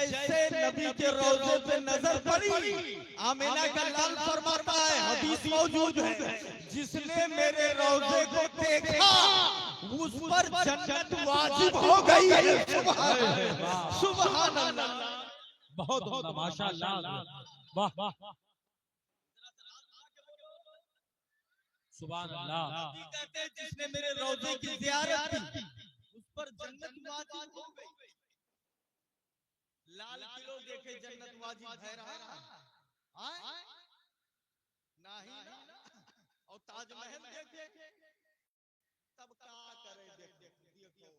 जैसे नबी के रोजे पे नजर पड़ी, आमिना का लाल फरमाता है, हदीस मौजूद है, जिसने मेरे रोजे को देखा उस पर जन्नत वाजिब हो गई है। सुभान अल्लाह, बहुत उम्दा, माशाअल्लाह, वाह वाह, सुभान अल्लाह। कहते हैं जिसने मेरे रोजे की ज़ियारत की उस पर जन्नत वाजिब हो गई। लाल किलो देखे जन्नत वाजिब है रहा नहीं ना, और ताजमहल देखे तब क्या करे, देखो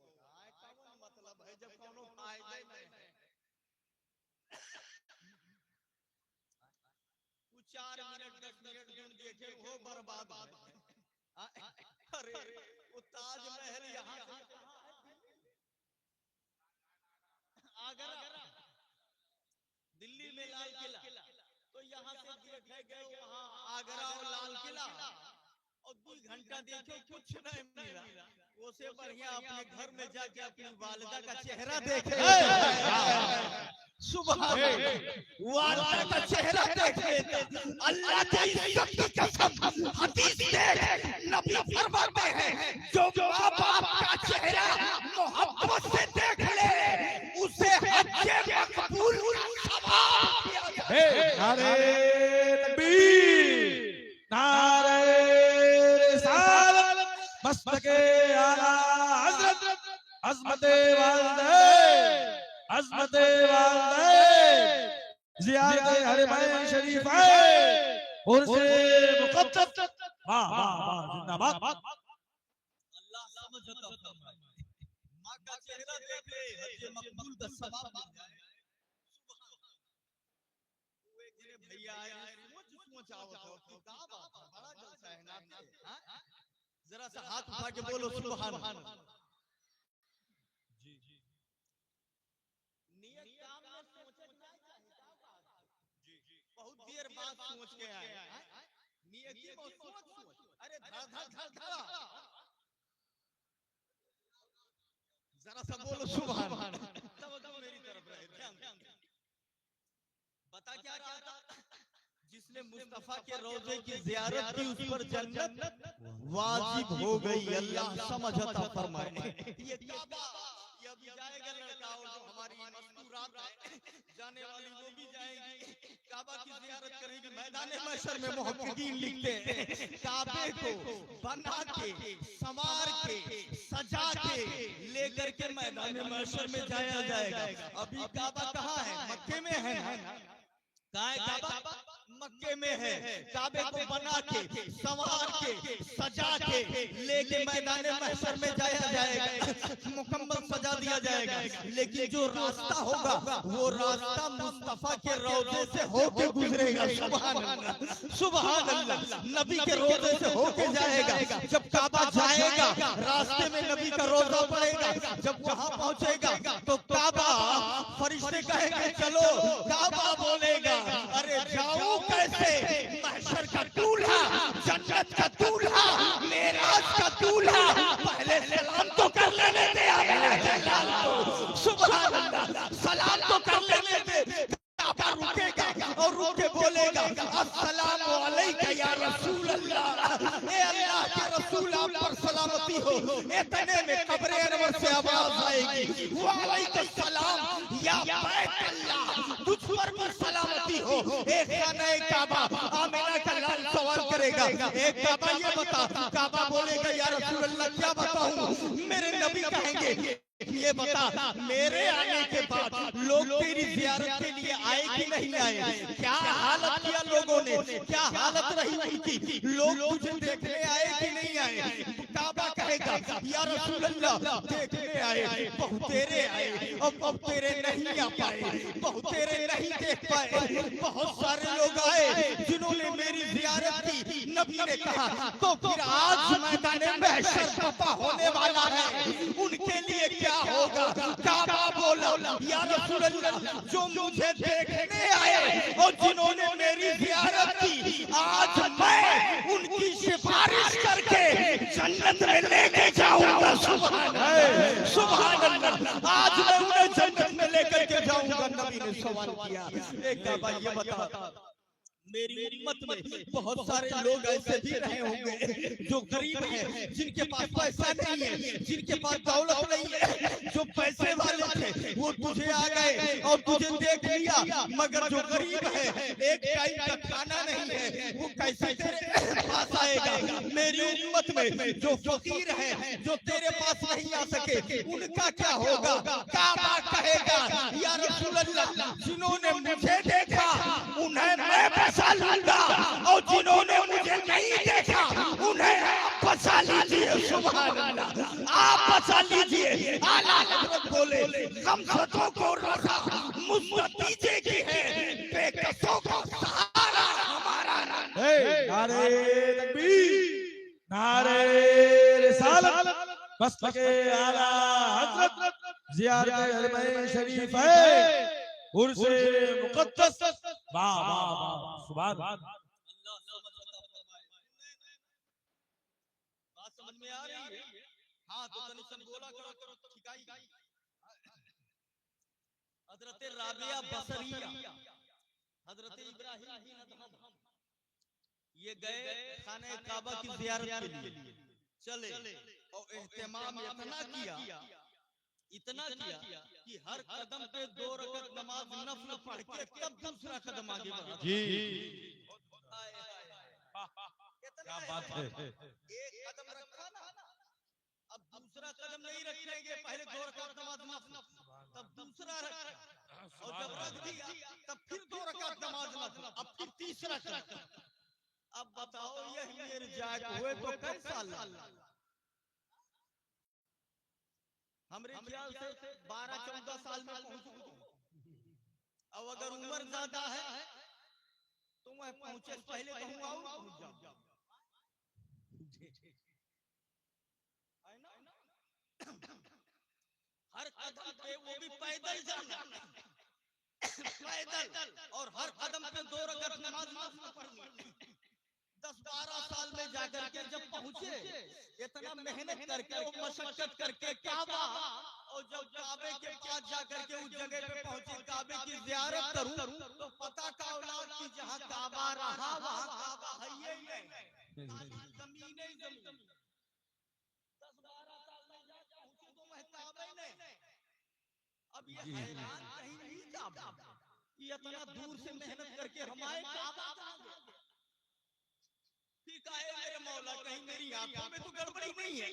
कौन मतलब है जब कोनो फायदे नहीं है। कुछ 4 मिनट 10 मिनट जो देखे वो बर्बाद है। अरे वो ताजमहल यहाँ से आगरा, दिल्ली में लाल किला, तो यहाँ से देखे गए वहाँ आगरा और लाल किला, और 2 घंटा देखे कुछ नहीं मिला। वो से बढ़िया अपने घर में जाके अपनी वालिदा का चेहरा देखे। सुभान अल्लाह, वालिदा का चेहरा देखे। अल्लाह की इज्जत की कसम, हदीस देख, नबी फरमाते हैं जो माँ बाप का चेहरा मोहब्बत से देख ले उसे हज मकबूल सवाब किया जाए। नारे तकबीर, नारे रिसालत, मस्तके आला हज़रत, अज़मते वालिदे, अज़मते वालिदे, ज़ियारत हरमैन शरीफैन, उर्से मुक़द्दस, वाह वाह वाह, जिंदाबाद। अल्लाह समझता फरमाए, माँ का चेहरा देख ले हज मकबूल का सवाब मिल जाए। भैया सोच आवत हो कि का बात है, बड़ा जलसा है ना। जरा सा हाथ उठा के बोलो सुभान अल्लाह। जी जी, नियत काम में सोचे ना चाहिए, क्या बात है जी जी, बहुत देर बाद सोच के आए। नियत की सोच, अरे धड़ धड़ धड़ धड़, जरा सा बोलो सुभान अल्लाह। तवज्जो मेरी तरफ रहे, ध्यान बता क्या रहा था, जिसने मुस्तफा के रोजे की ज़ियारत की उस पर जन्नत वाजिब हो गई। अल्लाह समझता फरमाए। ये काबा, ये अभी जाएगा लड़का, और जो हमारी मस्तूरात है जाने वाली वो भी जाएगी, काबा की ज़ियारत करेगी। मैदान महशर में मुहक्किकीन लिखते हैं काबे को बना के, संवार के, सजा के लेकर के मैदान महशर में जाया जाएगा। अभी काबा कहाँ है? मक्के में है ना। कहाँ है काबा? मक्के में है। काबे को बना के, संवार के, सजा के लेके मैदान महशर में जाया जाएगा, मुकम्मल सजा दिया जाएगा। लेकिन जो रास्ता होगा वो रास्ता मुस्तफा के रोजे से होके गुजरेगा। सुभान अल्लाह, सुभान अल्लाह, नबी के रोजे से होके जाएगा। जब काबा जाएगा रास्ते में नबी का रोजा पड़ेगा। जब वहां पहुंचेगा तो काबा, फरिश्ते कहेंगे चलो, काबा बोलेगा अरे जाऊं कैसे? महशर का दूल्हा, जन्नत का दूल्हा, मेराज का दूल्हा, पहले सलाम तो कर लेने दे। सुभान अल्लाह, सलाम तो कर लेने दे। काबा रुकेगा और रुक के बोलेगा अस्सलामु अलैका या रसूल अल्लाह। ए अल्लाह के रसूल, आप पर सलामती हो। इतने में कब्र अनवर से आवाज आएगी वालेकुम सलाम या बैत अल्लाह, तुझ पर भी सलामती हो। एक खाना काबा, आमिना का लाल सवाल करेगा, एक काबा ये बता। काबा बोलेगा या रसूल अल्लाह क्या बताऊं? मेरे नबी कहेंगे ये बता, मेरे आने के बाद लोग तेरी ज़ियारत के लिए आए कि नहीं आए? क्या हालत किया लोगों ने, क्या हालत रही उनकी? लोग तुझे देखने आए कि नहीं आए? काबा कहेगा या रसूल अल्लाह देखने आए, बहुतेरे आए, और बहुतेरे नहीं आ पाए, बहुतेरे नहीं देख पाए। बहुत सारे लोग आए जिन्होंने मेरी ज़ियारत की। नबी ने कहा तो फिर आज मैदान महशर पता होने वाला है उनके लिए क्या होगा। काबा बोला या रसूल अल्लाह जो मुझे देखने आए और जिन्होंने मेरी ज़ियारत की, आज मैं उनकी सिफारिश करके जन्नत में लेके जाऊंगा। सुभान अल्लाह, सुभान अल्लाह, आज मैं उन्हें जन्नत में लेकर के जाऊंगा। का नबी ने सवाल किया, एक काबा ये बता, मेरी उम्मत में बहुत सारे लोग ऐसे भी रहे होंगे जो गरीब हैं, जिनके पास पैसा नहीं है, जिनके पास दौलत नहीं है, जो पैसे वाले थे वो तुझे आ गए और तुझे देख लिया, मगर जो गरीब है, एक टाइम का खाना नहीं है, वो कैसे तेरे पास आएगा? मेरी उम्मत में जो फकीर है, जो तेरे पास नहीं आ सके, उनका क्या होगा? काबा कहेगा, या रसूल अल्लाह, जिन्होंने मुझे देखा उन्हें मैं बचा लूंगा, और जिन्होंने मुझे नहीं देखा उन्हें आप बचा लीजिए। सुभान अल्लाह, आप बचा लीजिए। आला हज़रत बोले, गमज़दों को रखा मुस्ततीजे की है, बेकसों का सहारा हमारा नारे तकबीर, नारे रिसालत, बस के आला हज़रत ज़ियारत हरमैन शरीफ है, उर्से मुक़द्दस। वाह वाह वाह, सुभान अल्लाह। बात समझ में आ रही है? हाँ तो तनिसन बोला करो ठिकाई। हजरत राबिया बसरिया, हजरत इब्राहिम बिन अदहम, ये गए खाने काबा की ज़ियारत के लिए, चले और एहतमाम इतना किया कि हर कदम पे 2 रकात नमाज नफल पढ़ के तब दूसरा कदम आगे बढ़ा। जी, क्या बात है। एक कदम रखा ना, अब दूसरा कदम नहीं रखेंगे, पहले 2 रकात नमाज नफल, तब दूसरा रखा, और जब रख दिया तब फिर 2 रकात नमाज नफल, अब फिर तीसरा रखा। अब बताओ ये मेरे जाग हुए तो कैसा अल्लाह? हमरे ख्याल से 12-14 साल में पहुंचूं, अब अगर उम्र ज्यादा है तो मैं पहुंचे पहले कहूंगा पहुंच जाऊं, है ना? हर कदम पे वो भी पैदल जाना, पैदल, और हर कदम पे 2 रकात नमाज पढ़नी। 10-12 साल में जाकर के जब पहुंचे, इतना मेहनत करके वो मशक्कत करके काबा, और जब काबे के पास जाकर के उस जगह पे पहुंचे, काबे की ज़ियारत करूं तो पता का औलाद की जहां काबा रहा वहां काबा है ही नहीं, जमीन ही जमीन। 10-12 साल में जा पहुंचे तो मैं काबा ही नहीं। अब ये हैरान कहीं नहीं काबा, ये इतना दूर से मेहनत करके हमारे काबा कहां गया? ठीक है मेरे मौला, कहीं मेरी आंखों में तो गड़बड़ी नहीं है,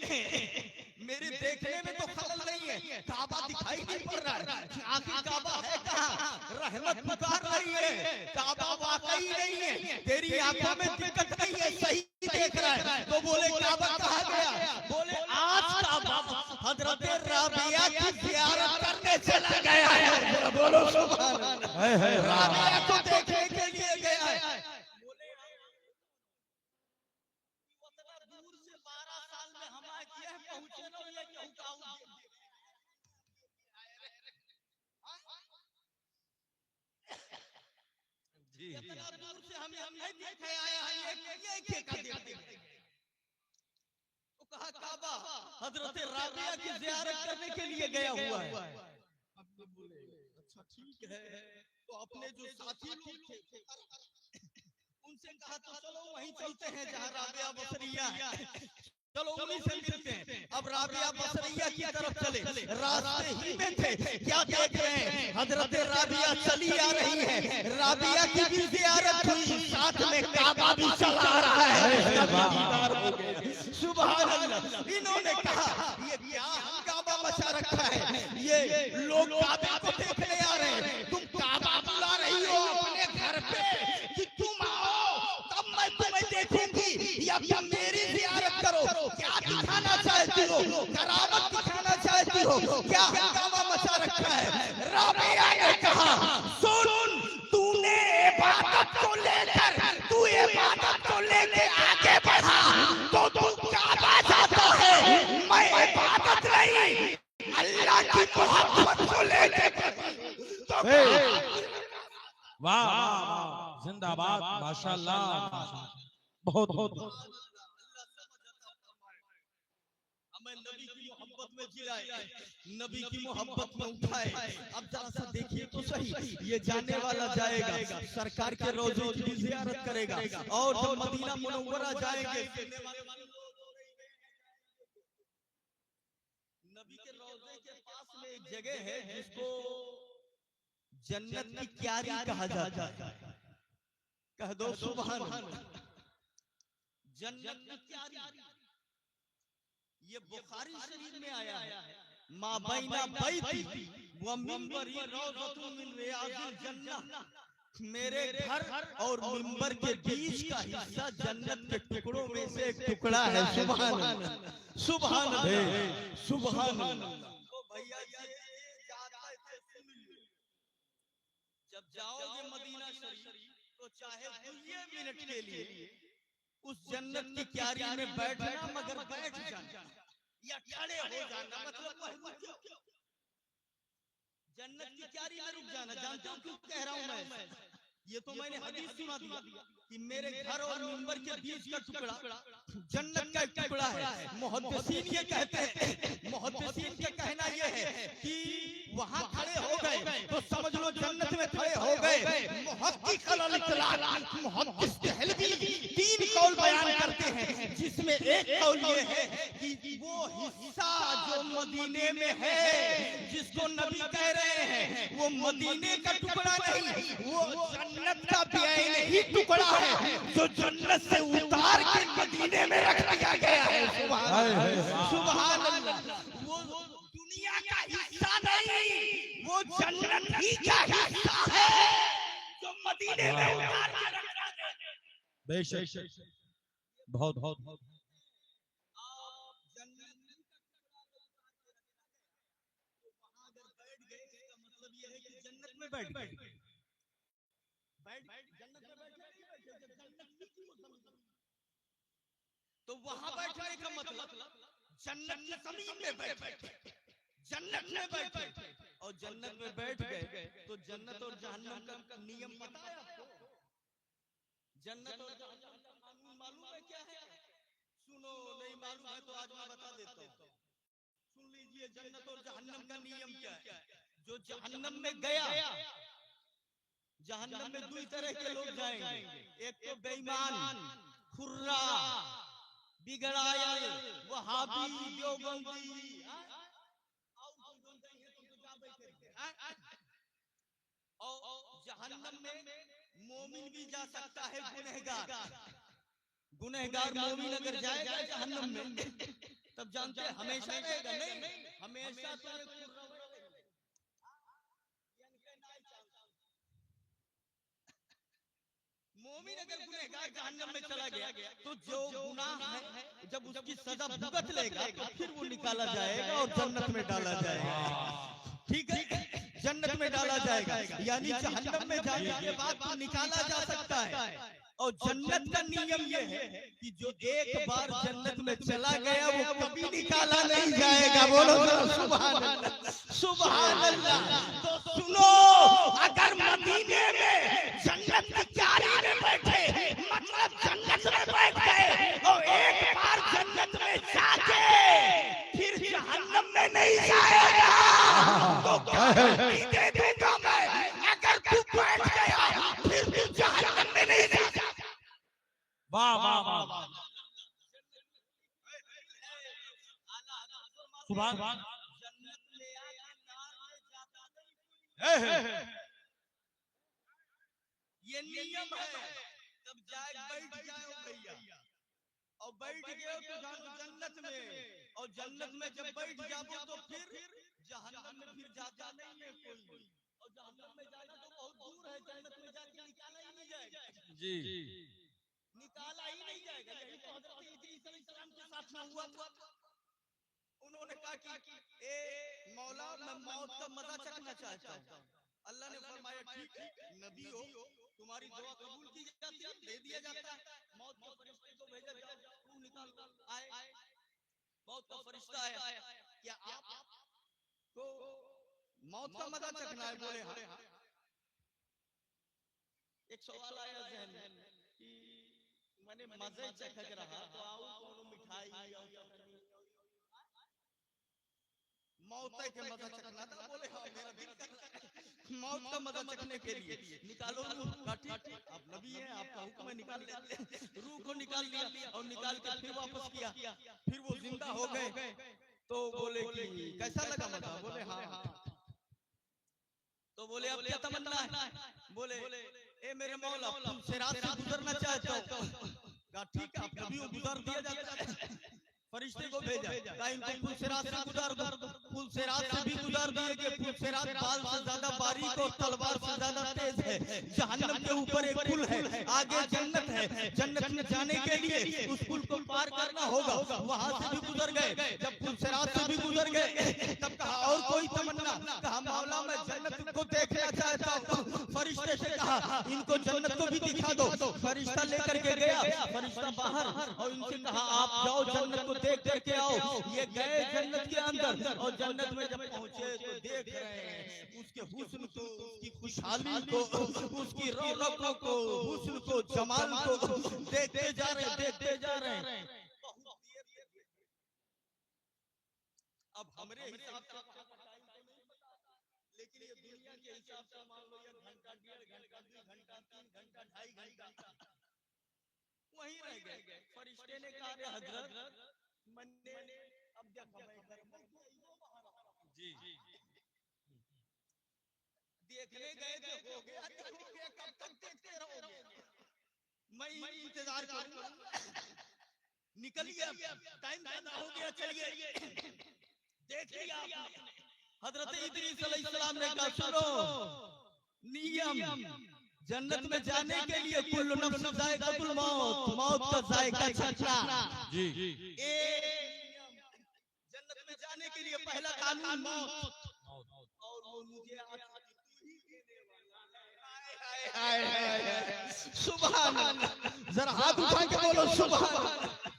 मेरे देखने में तो खलल नहीं है, काबा दिखाई नहीं पड़ रहा है, आखिर काबा है कहाँ? रहमत पुकार रही है, काबा वाकई नहीं है, तेरी आंखों में दिक्कत नहीं है, सही देख रहा है। तो बोले काबा कहाँ गया? बोले आज काबा हजरत राबिया की ज़ियारत करने चला गया है। बोलो सुभान अल्लाह, राबिया को देखने के लिए गया है। पहुंचे ना ये कहूं जी, इतना दूर से हम नहीं देखे आए हैं, ये क्या देखते हैं? तो कहा काबा हजरत राबिया की ज़ियारत करने के लिए गया हुआ है। अब बोले अच्छा ठीक है, तो अपने जो साथी लोग थे उनसे कहा तो चलो वहीं चलते हैं जहां राबिया बसरिया है, चलो उन्हीं से मिलते हैं। अब राबिया बसरिया की तरफ चले, रास्ते ही में थे, क्या देख रहे हैं? हजरत राबिया चली आ रही है, राबिया की भी ज़ियारत हुई, साथ में काबा भी चला आ रहा है। सुभान अल्लाह। इन्होंने कहा ये क्या काबा मचा रखा है, ये लोग काबा को देखने आ रहे हैं, तुम काबा बुला रही हो अपने घर पे कि तुम आओ तब मैं तुम्हें देखूंगी, या तुम मेरी ज़ियारत करो? क्या दिखाना चाहती हो? करामत दिखाना चाहती हो? क्या हंगामा मचा रखा है? राबिया ने कहा सुन, तूने इबादत को लेकर, तू इबादत को लेके आगे बढ़ा तो तू काबा जाता है, मैं इबादत नहीं अल्लाह की मोहब्बत को लेके। वाह वाह, जिंदाबाद, माशाल्लाह, बहुत बहुत। हमें नबी की मोहब्बत में जिलाए, नबी की मोहब्बत में उठाए। अब जरा सा देखिए तो सही, ये जाने वाला जाएगा, सरकार के रोजे की ज़ियारत करेगा, और जब मदीना मुनव्वरा जाएंगे, नबी के रोजे के पास में एक जगह है जिसको जन्नत की क्यारी कहा जाता है। कह दो सुभान अल्लाह। जन्नत की क्यारी, ये बुखारी शरीफ में आया है, मा बैना बैती व मिंबरी रौज़तुन मिन रियाज़िल जन्नह, मेरे घर और मिंबर के बीच का हिस्सा जन्नत के टुकड़ों में से एक टुकड़ा है। सुभान अल्लाह, सुभान अल्लाह, सुभान अल्लाह। तो भैया जब जाओगे मदीना शरीफ तो चाहे 2 मिनट के लिए उस जन्नत की क्यारी में बैठना, मगर बैठ जाना या खड़े हो जाना, मतलब जन्नत की क्यारी में रुक जाना। जानते हो क्यों कह रहा हूं मैं? ये तो मैंने हदीस सुना दिया कि मेरे घर और मिंबर के बीच का टुकड़ा जन्नत का एक टुकड़ा है। मुहद्दिसीन ये कहते हैं, मुहद्दिसीन का कहना ये है कि वहां खड़े हो गए तो समझ लो जन्नत में खड़े हो गए। मुहद्दिस अल इतलाक मुहद्दिस दहलवी 3 कौल बयान करते हैं, जिसमें एक कौल ये है कि वो हिस्सा जो मदीने में है, जिसको नबी कह रहे हैं, वो मदीने का टुकड़ा नहीं, वो जन्नत का बेईन ही टुकड़ा है, जो जन्नत से उतार के मदीने में रख दिया गया है। सुभान अल्लाह। वो दुनिया का हिस्सा नहीं, वो जन्नत ही का हिस्सा है, जो मदीने में उतार के रख दिया गया है। बेशक, बहुत बहुत जन्नत में बैठ गए, जन्नत में बैठे, तो वहां बैठने का मतलब जन्नत की जमीन में बैठे, जन्नत में बैठे, और जन्नत में बैठ गए तो जन्नत और जहन्नम का नियम पता है आपको? जन्नत और जहन्नम का कानून मालूम है क्या है? सुनो, नहीं मालूम है तो आज मैं बता देता हूँ। सुन लीजिए, जन्नत और जहन्नम का नियम क्या है। जो जहन्नम में गया, जहन्नम में 2 तरह के लोग जाएंगे, एक तो बेईमान, खुर्रा, बिगड़ाया, वहाबी, देवबंदी, और जहन्नम में मोमिन भी जा सकता है, गुनहगार। गुनहगार मोमिन अगर जाएगा जहन्नम में, तब जानते हैं हमेशा रहेगा? नहीं, हमेशा तो मोमिन अगर गुनहगार जहन्नम में चला गया तो जो गुनाह है, जब उसकी सजा भुगत लेगा तो फिर वो निकाला जाएगा और जन्नत में डाला जाएगा। ठीक है, जन्नत में डाला जाएगा, यानी जहन्नम में जाने के बाद तो निकाला जा सकता है। और जन्नत का नियम ये है कि जो एक बार जन्नत में चला गया वो कभी निकाला नहीं जाएगा। बोलो सुभान अल्लाह, सुभान अल्लाह। तो सुनो, अगर मदीने में जन्नत की क्यारी में बैठे, मतलब जन्नत में बैठ गए और एक बार जन्नत में जाके फिर जहन्नम में नहीं जाएगा, तो गारंटी दे दूंगा मैं, अगर तू बैठ गया फिर तू जहन्नम में नहीं जाएगा। वाह वाह वाह, सुभान अल्लाह। ये नियम है, तब बैठ जाओ भैया, और बैठ गए तो जानो जन्नत में, और जन्नत में जब बैठ जाओ तो फिर जहन्नम में फिर जाता नहीं है कोई, और जहन्नम में जाना तो बहुत दूर है, जन्नत में जाके निकाला ही नहीं जाएगा। जी, निकाला ही नहीं जाएगा। यही तो हज़रत इदरीस अलैहिस्सलाम के साथ में हुआ था। उन्होंने कहा कि ए मौला, मैं मौत का मजा चखना चाहता हूँ। अल्लाह ने फरमाया ठीक है, नबी हो, तुम्हारी दुआ कबूल की जाती है, दे दिया जाता है। मौत के फरिश्ते को भेजा जाओ, रूह निकाल आए। मौत का फरिश्ता आया, क्या आप तो मौत का मजा चखना है? बोले हाँ। एक सवाल आया ज़हन में कि मैंने मजे चख रहा तो आओ कोनो मिठाई मौत के मजा चखना था। बोले हाँ मेरा दिल कर रहा है मौत का मजा चखने के लिए। निकालो रूह, ठीक आप नबी हैं, आपका हुक्म है निकाल लेते। रूह को निकाल लिया और निकाल कर फिर वापस किया, फिर वो जिंदा हो गए। तो बोले कि कैसा लगा मजा? बोले हाँ। तो बोले अब क्या तमन्ना है? बोले ए मेरे मौला तुमसे रात से गुजरना चाहता हूँ। कहा ठीक है, आप नबियों गुजार दिया जाता है। फरिश्ते को भेजा, कहा इनको फुलसिरात से गुजार दो। फुलसिरात से भी गुजार दिए कि फुलसिरात बाल से ज्यादा बारीक और तलवार से ज्यादा तेज है। जहन्नम के ऊपर एक पुल है, आगे जन्नत है। जन्नत में जाने के लिए उस पुल को पार करना होगा। वहां से भी गुजर गए। जब फुलसिरात से भी गुजर गए तब कहा और कोई तमन्ना? कहा मौला मैं जन्नत को देखना चाहता हूँ। फरिश्ते से कहा इनको जन्नत को भी दिखा दो। फरिश्ता लेकर के गया, फरिश्ता बाहर, और इनसे कहा आप जाओ जन्नत को देख करके आओ। ये गए जन्नत के अंदर और जन्नत में जब पहुंचे तो देख रहे हैं उसके हुस्न को, उसकी खुशहाली को, उसकी रौनकों को, हुस्न को, जमाल को देखते जा रहे हैं। अब हमरे हिसाब से लेकिन ये दुनिया के हिसाब से मान लो ये घंटा, 1.5 घंटा, 2 घंटा, 3 घंटा, 2.5 घंटा वहीं रह गए। फरिश्ते ने कहा हजरत मन्ने अब देखो जी देखने गए थे, हो गया कब तक देखते रहोगे? मैं इंतजार करूंगा। निकलिए, टाइम ज्यादा हो गया, चलिए। देख लिया हजरत इदरीस अलैहिस्सलाम ने कहा सुनो नियम, जन्नत में जाने के लिए कुल्लु नफ्स जायकातुल मौत, मौत का जायका चखना। जी जन्नत में जाने के लिए पहला कानून मौत। और वो मुझे सुभान अल्लाह, जरा हाथ उठा के बोलो सुभान अल्लाह।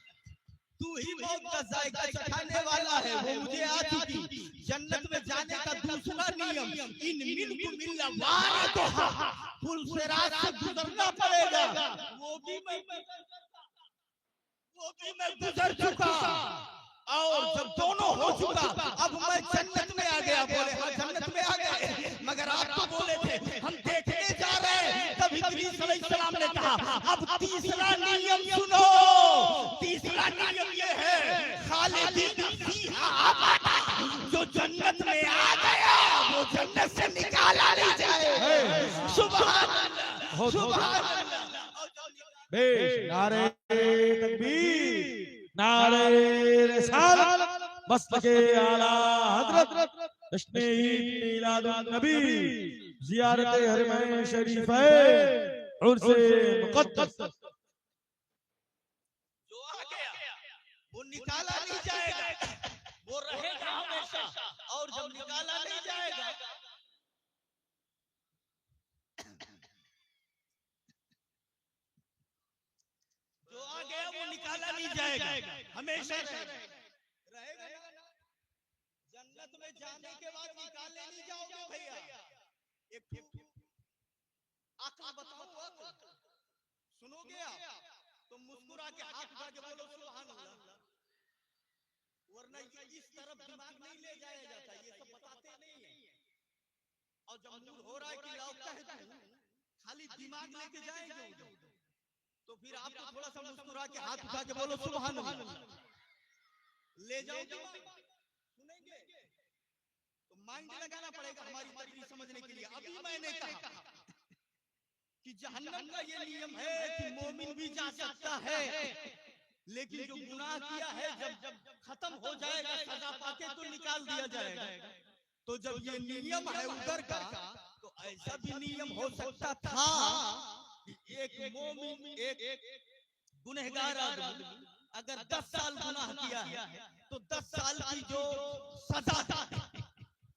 तू ही मौत का जायका चखाने वाला है, वो मुझे आ चुकी। जन्नत में जाने का दूसरा नियम इन मिनकुम इल्ला वारिदुहा, फुलसिरात से गुजरना पड़ेगा। वो भी मैं गुजर चुका। और जब दोनों हो चुका अब मैं जन्नत में आ गया। बोले हाँ जन्नत में आ गए, मगर आप तो बोले थे हम देखने जा रहे हैं। तब इदरीस अलैहिस्सलाम ने कहा अब तीसरा नियम सुनो। तीसरा नियम ये है खालिदीन फीहा अबदा, जो जन्नत में आ गया वो जन्नत से निकाला नहीं जाए। सुभान अल्लाह, सुभान अल्लाह। नारे तकबीर, नारे रिसालत, मस्तके आला हजरत जश्न मीलादुन नबी, ज़ियारत हरमैन शरीफ है उर्से मुक़द्दस। जो आ गया वो निकाला नहीं जाएगा, वो रहेगा हमेशा। और जब निकाला नहीं जाएगा जो आ गया वो निकाला नहीं जाएगा, हमेशा रहेगा। जन्नत में जाने के बाद निकालने नहीं जाओगे भैया। एक अक्ल बताओ, सुनोगे आप तो मुस्कुरा के हाथ उठा के बोलो सुभान अल्लाह, वरना ये इस तरफ दिमाग नहीं ले जाया जाता, ये सब बताते नहीं है। और जब मूड हो रहा है कि लाओ कह खाली दिमाग लेके जाएंगे तो फिर आपको थोड़ा सा मुस्कुरा के हाथ उठा के बोलो सुभान अल्लाह, ले जाओ सुनेंगे तो माइंड लगाना पड़ेगा हमारी तकरीर समझने के लिए। अभी मैंने कहा कि जहन्नम का ये नियम है कि मोमिन भी जा सकता है, लेकिन जो गुनाह किया है जब खत्म हो जाएगा सजा पाके तो निकाल दिया जाएगा। तो जब ये नियम है उधर का तो ऐसा भी नियम हो सकता था कि एक मोमिन, एक गुनहगार आदमी अगर 10 साल गुनाह किया है तो 10 साल की जो सजा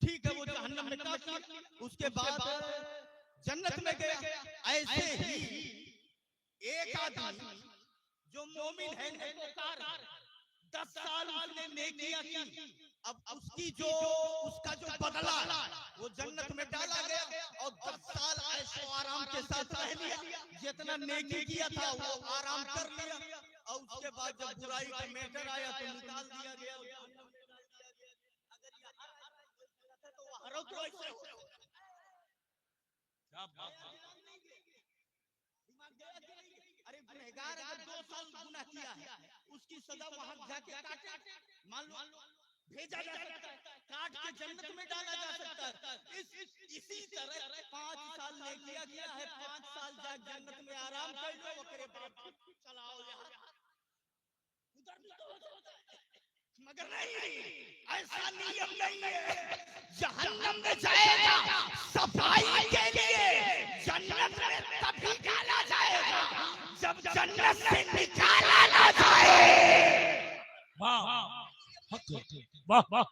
ठीक है वो जहन्नम में काटी, उसके बाद जन्नत में गया। ऐसे ही एक आदमी जो मोमिन है नेकोकार, 10 साल उसने नेकियां की, अब उसकी जो उसका जो बदला वो जन्नत में डाला गया और 10 साल ऐशो आराम के साथ रह लिया। जितना नेकी किया था वो आराम कर लिया और उसके बाद जब बुराई का मैटर आया तो निकाल दिया गया। अगर मारो तो ऐसे हो। क्या बात है। अरे गुनहगार अगर 2 साल गुनाह किया है उसकी सजा वहां जाके काटे, मान लो भेजा जा सकता है, काट के जन्नत में डाला जा सकता है। इसी तरह 5 साल ने किया गया है, 5 साल जा जन्नत में आराम कर लो, ओकरे बाप चलाओ यार उधर भी तो होता है। मगर नहीं, ऐसा नियम नहीं है। जहन्नम में जाएगा सफाई के लिए, जन्नत में तभी डाला जाएगा जब जन्नत से निकाला ना जाए। वाह वाह वाह वाह।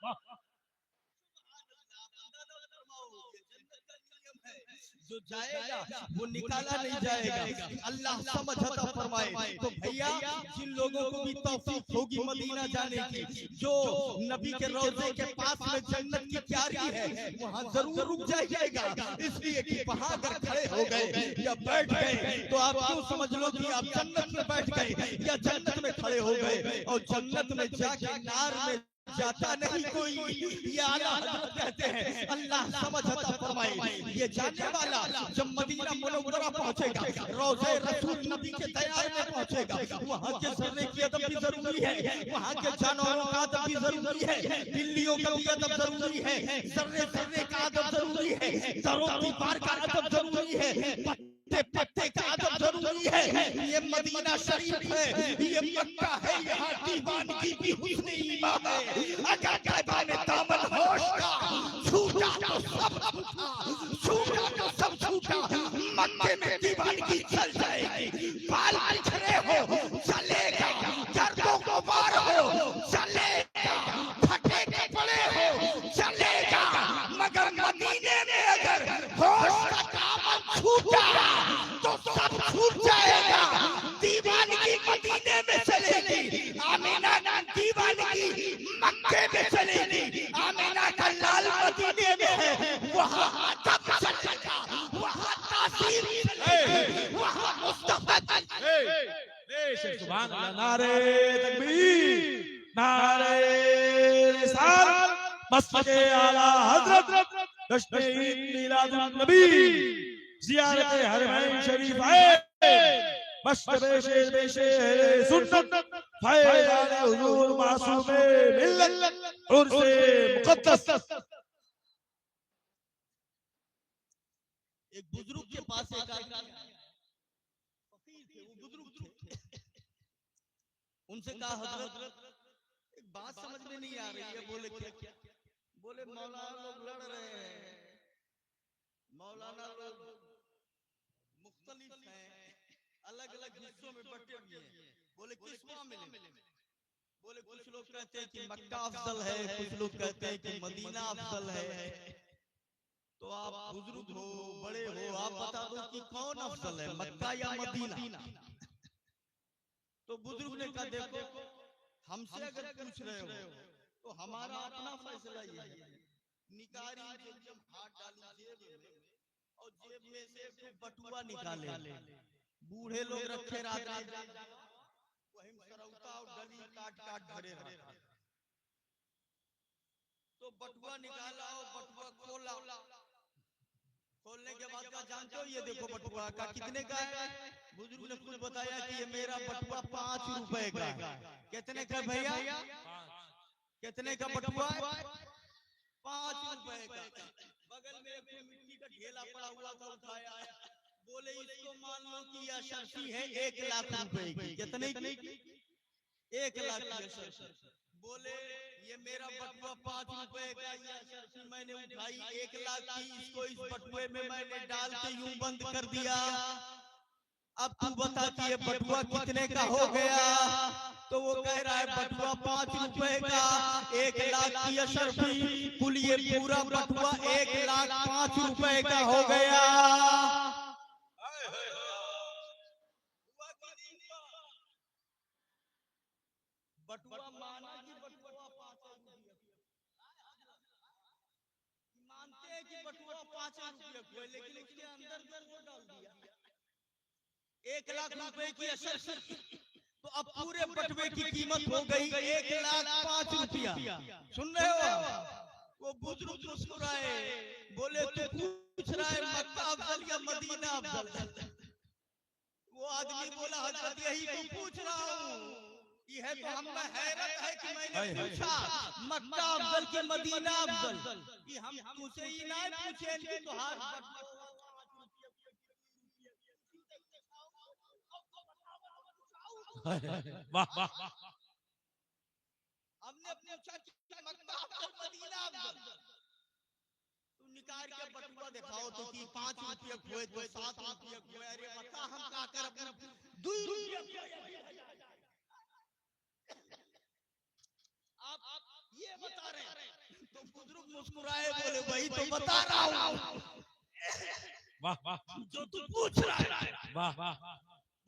जो जाएगा वो निकाला नहीं जाएगा, अल्लाह समझ अता फरमाए। तो भैया जिन लोगों को भी तौफीक होगी मदीना जाने की, जो नबी के रोजे के पास में जन्नत की क्यारी है वहाँ जरूर रुक जाइएगा, इसलिए कि वहाँ अगर खड़े हो गए या बैठ गए तो आप क्यों समझ लो कि आप जन्नत में बैठ गए या जन्नत में खड़े हो गए। और जन्नत में जाके नार में जाता नहीं कोई, ये आला हज़रत कहते हैं अल्लाह समझ अता फरमाए। ये जाने वाला जब मदीना मुनव्वरा पहुंचेगा, रोज़े रसूल नबी के दयार में पहुंचेगा, वहां के सर्रे की अदब भी जरूरी है, वहां के जानवरों का अदब भी जरूरी है, बिल्लियों का भी अदब जरूरी है, सर्रे सर्रे का अदब जरूरी है, दरों दीवार का अदब जरूरी है, पत्ते का अदब जरूरी है। ये मदीना शरीफ है, ये मक्का है, यहाँ दीवानगी भी हुस्न ईमान है। अगर कहबान दामन होश का छूटा तो सब छूटा, छूटा तो सब छूटा। मक्के में दीवानगी चल जाएगी, बाल बिखरे हो चलेगा, दर्दों को मार हो चलेगा, फटे कपड़े हो चलेगा, मगर मदीने में अगर होश का दामन छूटा तो सब छूट जाएगा। दीवानगी मदीने में चलेगी, आमीना दीवानगी मक्के में चलेगी, आमीना का लाल मदीने में है, वहाँ अदब चलेगा, वहाँ तासीर चलेगी, वहाँ मुस्तफा सुभान अल्लाह। नारे तकबीर, नारे रिसालत, मस्जिद आला हज़रत, जश्न ईद मिलादुन नबी, ज़ियारत हरमैन शरीफ आए, मशतबे पेशे सुन्नत, फैज़ान हुजूर मासूमे मिल्लत, उर्से मुक़द्दस। एक बुजुर्ग के पास एक फकीर थे, वो बुजुर्ग थे, उनसे कहा हजरत एक बात समझ में नहीं आ रही है। बोले क्या? बोले मौलाना लोग लड़ रहे हैं, मौलाना लोग मुख्तलिफ हैं, अलग अलग हिस्सों में बटे हुए हैं। बोले किस मामले में? बोले कुछ लोग कहते हैं कि मक्का अफजल है, कुछ लोग कहते हैं कि मदीना अफजल है। तो आप बुजुर्ग हो, बड़े हो, आप बता दो कि कौन अफजल है, मक्का या मदीना? तो बुजुर्ग ने कहा देखो हमसे अगर पूछ रहे हो तो हमारा अपना फैसला ये है, निकारी जब हाथ डाली जेब में और जेब में से बटुआ निकाले, बूढ़े लोग रखे रात वही सरौता और डली काट काट भरे रहा, तो बटुआ निकाला और बटुआ खोला, खोलने के बाद का जानते हो ये देखो बटुआ का कितने का है? बुजुर्ग ने खुद बताया कि ये मेरा बटुआ 5 रुपए का है। कितने का भैया? कितने का बटुआ? 5 रुपए का। बगल में एक मिट्टी का ढेला पड़ा हुआ था, उठाया, बोले इसको मान लो कि यह शर्फी है 1 लाख रुपए की। कितने की? 1 लाख की शर्फी। बोले ये मेरा बटुआ 5 रुपए का, यह शर्फी मैंने उठाई 1 लाख की, इसको इस बटुए में मैंने डाल के यूं बंद कर दिया। अब तू बता कि ये बटुआ कितने का हो गया? तो वो कह रहा है बटुआ 5 रुपए का, 1 लाख की शर्फी, कुल ये पूरा बटुआ 1 लाख 5 रुपए का हो गया। बटुआ माना कि बटुआ 5 रुपया, मानते हैं कि बटुआ 5 रुपया को, लेकिन उसके अंदर वो डाल दिया 1 लाख रुपए की शर्फी। तो अब पूरे बटुए की कीमत हो गई 1 लाख 5 रुपया। सुन रहे हो? वो बुजुर्ग मुस्कुराए, बोले तू पूछ रहा है मक्का अफजल या मदीना अफजल? वो आदमी बोला हजरत यही तो पूछ रहा हूँ। यह तो हमें हैरत है कि मैंने पूछा मक्का अफजल की मदीना अफजल, कि हम तुझसे ही ना पूछे कि तुहार वाह वाह हमने पूछा कि मक्का अफजल मदीना अफजल, तुम निकाल के बटुआ दिखाओ तो कि 5 रुपये हुए तो 7 रुपये हुए। अरे बता हम का कर अपने 2 रुपये आप ये बता रहे हैं। तो बुजुर्ग मुस्कुराए, बोले वही तो बता रहा हूँ वाह वाह जो तू पूछ रहा है। वाह वाह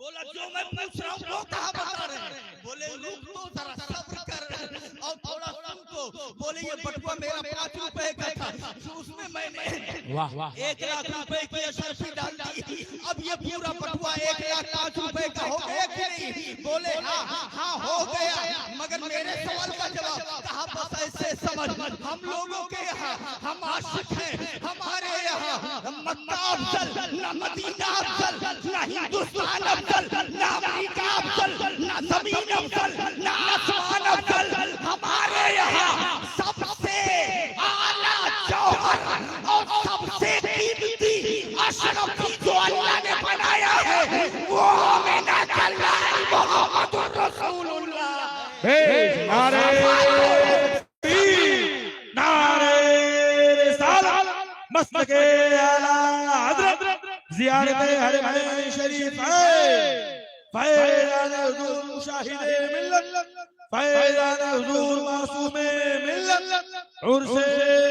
बोला जो मैं पूछ रहा हूँ वो कहाँ बता रहे हैं? बोले रुक तो जरा सब्र कर और थोड़ा सुन तो। बोले ये बटुआ मेरा 5 रुपए का था, जो उसमें मैंने वाह वाह 1 लाख रुपए की अशर्फी डाल दी। अब ये पूरा बटुआ 1,05,000 रुपए का हो गया कि नहीं? बोले हाँ हाँ हो गया, मगर मेरे सवाल का जवाब कहा बस ऐसे समझ, हम लोगों के यहाँ हम आशिक हैं, हमारे यहाँ मक्का अफजल ना मदीना अफजल, ना हिंदुस्तान अफजल, ना अमेरिका अफजल, ना जमीन अफजल, ना आसमान अफजल। हमारे यहाँ सबसे आला जौहर और सबसे कीमती अशरफी जो अल्लाह ने बनाया है वो आमिना का लाल मोहम्मद रसूलुल्लाह। नारे नारे रिसालत मस्तके आला हजरत ज़ियारत हरमैन शरीफ फैज़ान हुज़ूर मुशाहिदे मिल्लत, फैज़ान हुज़ूर मासूमे मिल्लत, उर्से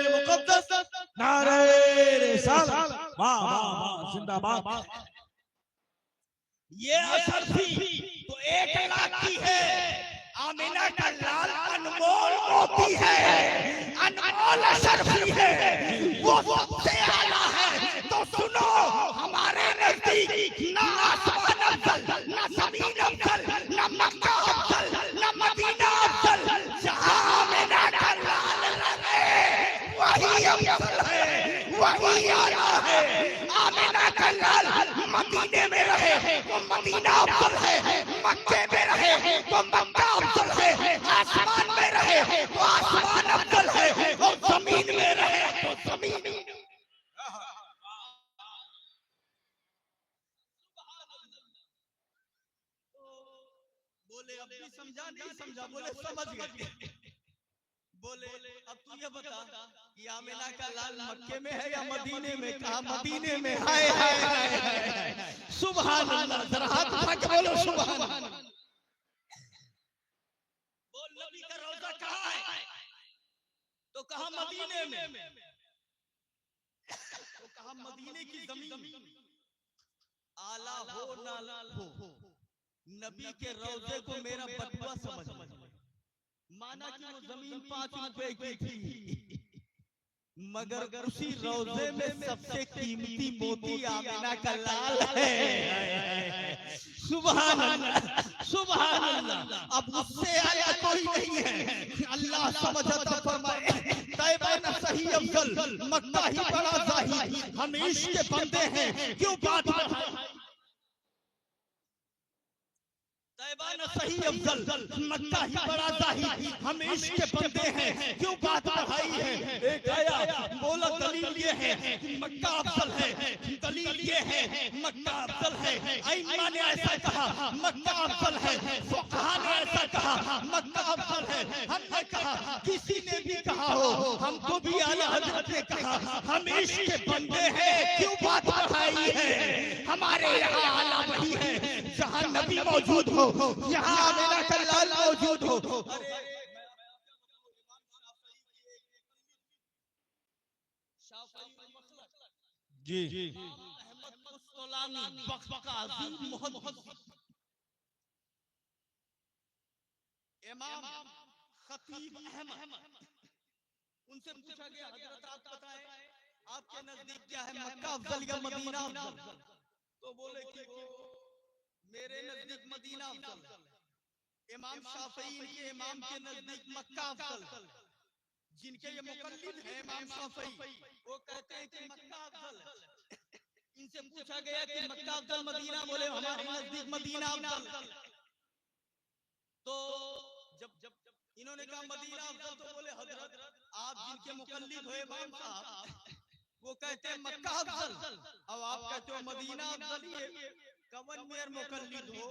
मुक़द्दस नारे रिसालत। वाह वाह वाह जिंदाबाद। ये अशरफी तो 1 लाख की है, आमिना का लाल अनमोल मोती है, अनमोल अशरफी है, वो सबसे आला है। तो सुनो हमारे नजदीक ना आसमान अफजल, ना जमीन अफजल, ना मक्का अफजल, ना मदीना अफजल, जहां आमिना का लाल रहे वही अफजल है, वही आला है। आमिना का लाल मदीने में रहे तो मदीना अफजल है, मक्के में रहे तो मक्का अफजल है, आसमान में रहे तो आसमान अफजल है, और जमीन में रहे तो जमीन। बोले अब भी समझा नहीं समझा? बोले समझ गए। बोले अब तू ये बता कि आमिना का लाल मक्के में है या मदीने में? कहा मदीने में। हाय हाय हाय सुभान अल्लाह, जरा हाथ उठा के बोलो सुभान अल्लाह। बोल नबी का रोजा कहाँ है? तो कहा मदीने में। तो कहा मदीने की जमीन आला हो ना हो, नबी के रोजे को मेरा बटुआ समझ। माना कि वो जमीन 5 रुपए की थी, मगर उसी रोजे में सबसे कीमती मोती आमिना का लाल है। सुभान अल्लाह सुभान अल्लाह। अब उससे आया कोई नहीं है। अल्लाह समझ अता फरमाए। तैबा न सही अफजल, मक्का ही बड़ा जाहिद, हम इश्क के बंदे हैं क्यों बात बढ़ाई? तैबा न सही अफजल, मक्का ही बड़ा जाहिद, हम इश्क के बंदे हैं क्यों बात बढ़ाई है? एक आया बोला दलील ये है कि मक्का अफजल है, दलील ये है मक्का अफजल है। अइम्मा ने ऐसा कहा मक्का अफजल है, फुक़हा ने ऐसा कहा मक्का अफजल है। हमने कहा किसी ने भी कहा हो, हमको भी आला हज़रत ने कहा, हम इश्क के बंदे हैं क्यों बात बढ़ाई है? हमारे यहाँ आला वही है जहाँ नबी मौजूद हो, यहाँ आमिना का लाल मौजूद हो। जी इमाम खतीब अहमद, उनसे पूछा गया हजरत आप बताएं आपके नजदीक क्या है, मक्का अफजल या मदीना अफजल? तो बोले कि वो मेरे नजदीक मदीना अफजल। इमाम शाफई के इमाम के नजदीक मक्का अफजल। जिनके ये मुकल्लिद हैं इमाम शाफई, वो कहते हैं कि मक्का अफजल है। इनसे पूछा गया कि मक्का अफजल मदीना, बोले हमारे नजदीक मदीना अफजल। तो जब इन्होंने कहा मदीना अफजल, तो बोले हजरत आप जिनके मुकल्लिद हो इमाम साहब, वो कहते हैं मक्का अफजल, अब आप कहते हो मदीना अफजल, ये कवन मेर मुकल्लिद हो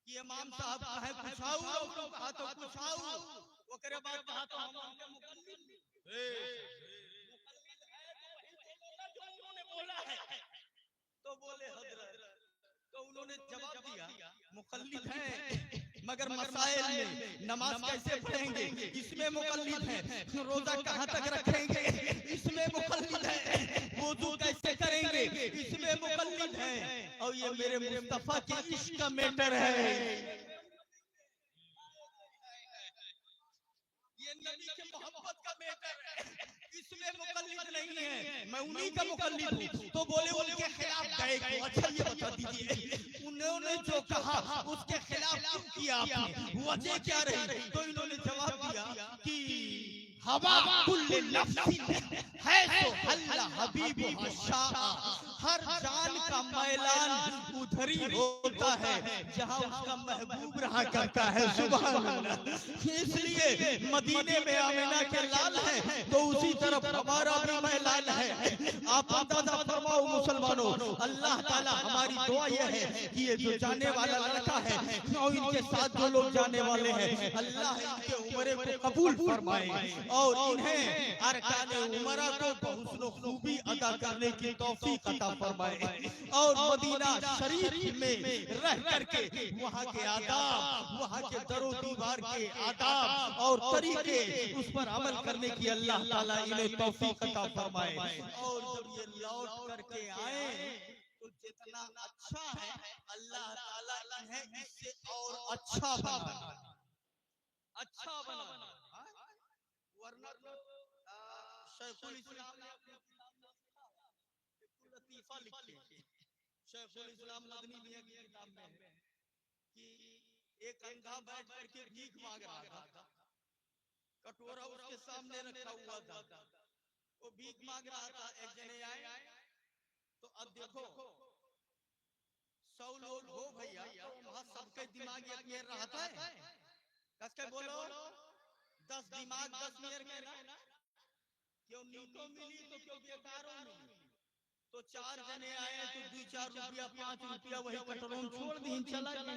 कि इमाम साहब कहे कुछाऊ लोग कहा तो कुछाऊ, ओकरे बाद कहा तो हम उनके मुकल्लिद जो उन्होंने बोला है। तो बोले हजरत, तो उन्होंने जवाब दिया मुकल्लिद हैं मगर मसाइल में, नमाज कैसे पढ़ेंगे इसमें मुकल्लिद हैं, रोजा कहाँ तक रखेंगे इसमें मुकल्लिद हैं, वुजू कैसे करेंगे इसमें मुकल्लिद हैं, और ये मेरे मुस्तफा के इश्क का मैटर है, ये नबी के मोहब्बत का मैटर है, इसमें मुकल्लिद नहीं है, मैं उन्हीं का मुकल्लिद हूँ। तो बोले उनके खिलाफ गए क्यों? अच्छा ये बता दीजिए, उन्होंने जो कहा उसके खिलाफ क्यों किया आपने, वजह क्या रही? तो इन्होंने जवाब दिया कि हवा कुल्ले नफ्सिन है सो हल्ला हबीब शाह, हर जान का मैलान उधर ही होता है जहाँ उसका महबूब रहा करता है। सुभान अल्लाह। इसलिए मदीने में आमिना के लाल है तो उसी तरफ हमारा भी मैलान है। आप अंदाजा फरमाओ मुसलमानों, अल्लाह ताला हमारी दुआ यह है कि ये जो जाने वाला लड़का है और इनके साथ जो लोग जाने वाले हैं, अल्लाह इनके उम्रे को कबूल फरमाए और इन्हें अरकान उमरा को हुस्न खूबी अदा करने की तौफीक अता फरमाए और मदीना शरीफ में रह करके वहाँ के आदाब, वहाँ के दरो दीवार के आदाब और तरीके उस पर अमल करने की अल्लाह ताला इन्हें तौफीक अता फरमाए। और जब ये लौट करके आए तो जितना अच्छा है अल्लाह ताला इन्हें इससे और अच्छा बना, अच्छा बना, वरना शेखुल इस्लाम ने अपनी किताब में लतीफा लिखी है, शेखुल इस्लाम मदनी मियां की किताब में है कि एक अंधा बैठ करके भीख मांग रहा था, कटोरा उसके सामने रखा हुआ था, वो भीख मांग रहा था, एक जने आए तो अब देखो 100 लोग हो भैया, तो वहां सबके दिमाग एक में रहता है, कसके बोलो 10 दिमाग 10 मेर के ना, क्यों नीतो मिली तो क्यों बेकारों मिली, तो 4 जने आए तो 2-4 रुपया 5 रुपया वही कटोरों छोड़ दी चला गया,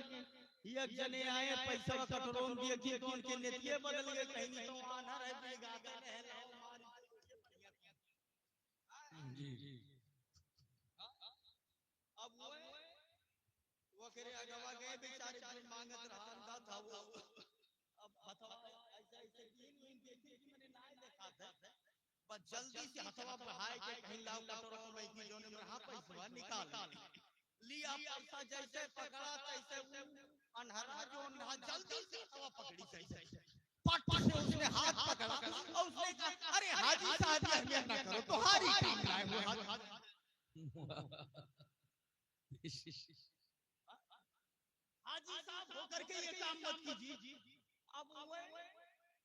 एक जने आए पैसा कटोरों दिए कि तो उनके नेतिए बदल गए, कहीं तो आना रह बेगाते रहे जी। अब वो करे अगवा गए बेचारे जो मांगत रहा अंधा था वो, अब हथवा ऐसा ऐसे दिन देखी कि मैंने ना देखा था, बस जल्दी से हथवा बढ़ाए के कहीं लाओ कटोरा में की जोने में रहा पैसा निकाल लिया, पैसा जैसे पकड़ा तैसे अनहरा जो अंधा जल्दी से हथवा पकड़ी तैसे पट से उसने हाथ पकड़ा और उसने कहा अरे हाजी साहब अहमियत ना करो, तो हारी काम लाए हुए हाजी साहब होकर के ये काम मत कीजिए। अब वो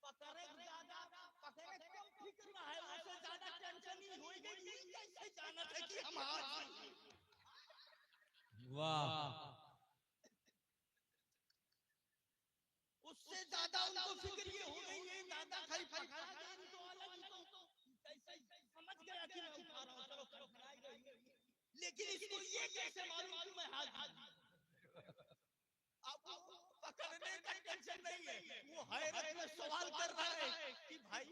पकड़े ज्यादा पकड़े कम फिक्र ना है, उससे ज्यादा टेंशन ही हो गई, ये कैसे जाना था कि हम हार। वाह, उससे ज्यादा उनको फिक्र ये हो गई है, ज्यादा खाली पकड़ा गया तो अलग तो कैसे समझ गया कि मैं उठा रहा हूं, चलो पकड़ाई गई, लेकिन इसको ये कैसे मालूम कि मैं हाथ अब पकड़ने का टेंशन नहीं है, वो हैरत में सवाल कर रहा है कि भाई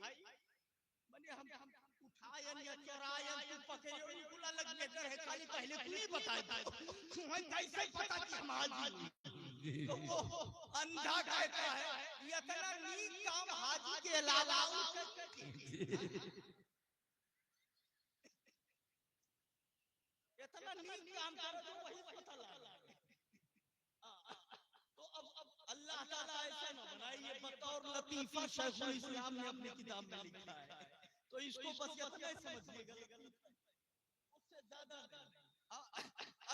माने हम उठाए या चोराए तू पकड़े उनको लग बेहतर है, खाली पहले तू ही बता दे तुम्हें कैसे पता कि हम हाजी। तो वो अंधा कहता है ये इतना नीक काम हाजी के अलावा इतना नीक काम करो तो वही पता लगा। तो अब अल्लाह ताला ऐसा न बनाए, ये बतौर लतीफा शेखुल इस्लाम ने अपनी किताब में लिखा है, तो इसको बस इतना समझिएगा, उससे ज्यादा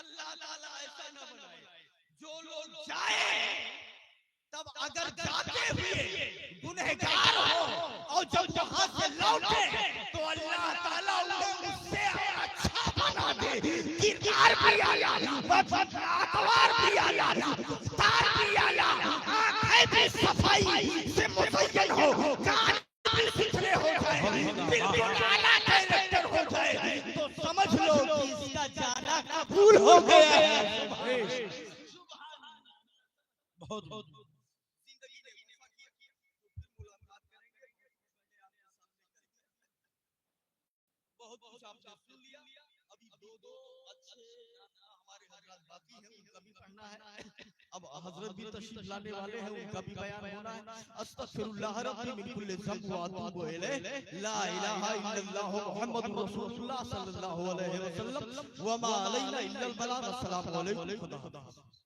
अल्लाह ताला ऐसा न बनाए जो लोग जाए तब अगर जाते हुए गुनहगार हो और जब वहां से लौटे तो अल्लाह ताला उन्हें उससे अच्छा बना दे, किरदार भी आया, अतवार भी आया, तार भी आया, आंखें भी सफाई से मुज़य्यन हो, कान भी सुथरे हो जाए, बिल्कुल आला कैरेक्टर हो जाए, तो समझ लो कि इसका जाना कबूल हो गया है। बहुत बहुत बहुत कुछ आपने सुन लिया। अभी दो अच्छे हमारे हजरत बाकी हैं, उनका भी पढ़ना है। अब हजरत भी तशरीफ लाने वाले हैं, उनका भी बयान होना है। अस्तगफिरुल्लाह रब्बी मिन कुल्लि ज़ंब व अतूबु इलैह, ला इलाहा इल्लल्लाह मुहम्मदुर रसूलुल्लाह सल्लल्लाहु अलैहि वसल्लम, व मा अलैना इल्लल बलाग। अस्सलामु अलैकुम। खुदा हाफ़िज़।